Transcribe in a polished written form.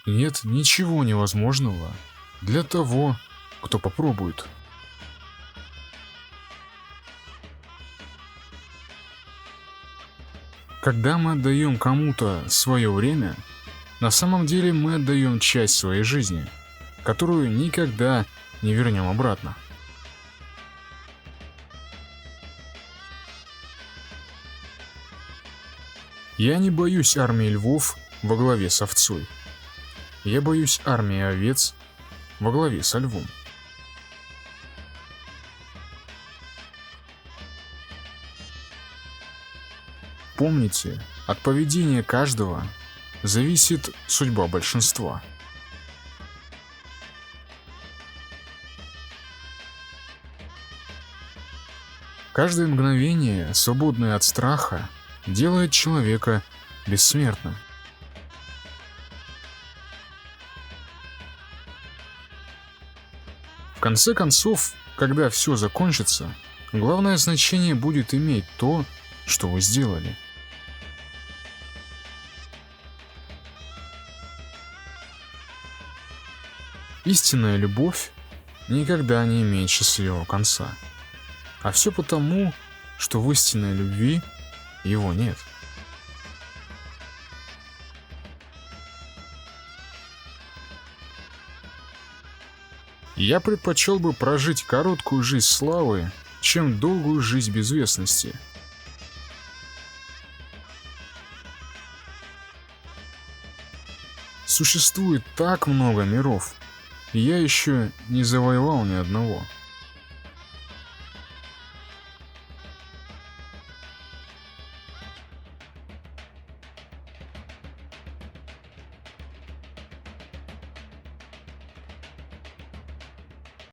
Нет ничего невозможного для того, кто попробует. Когда мы отдаем кому-то свое время, на самом деле мы отдаем часть своей жизни, которую никогда не вернем обратно. Я не боюсь армии львов во главе с овцой. Я боюсь армии овец во главе со львом. Помните, от поведения каждого зависит судьба большинства. Каждое мгновение, свободное от страха, делает человека бессмертным. В конце концов, когда все закончится, главное значение будет иметь то, что вы сделали. Истинная любовь никогда не имеет счастливого конца. А все потому, что в истинной любви его нет. Я предпочел бы прожить короткую жизнь славы, чем долгую жизнь безвестности. Существует так много миров, и я еще не завоевал ни одного.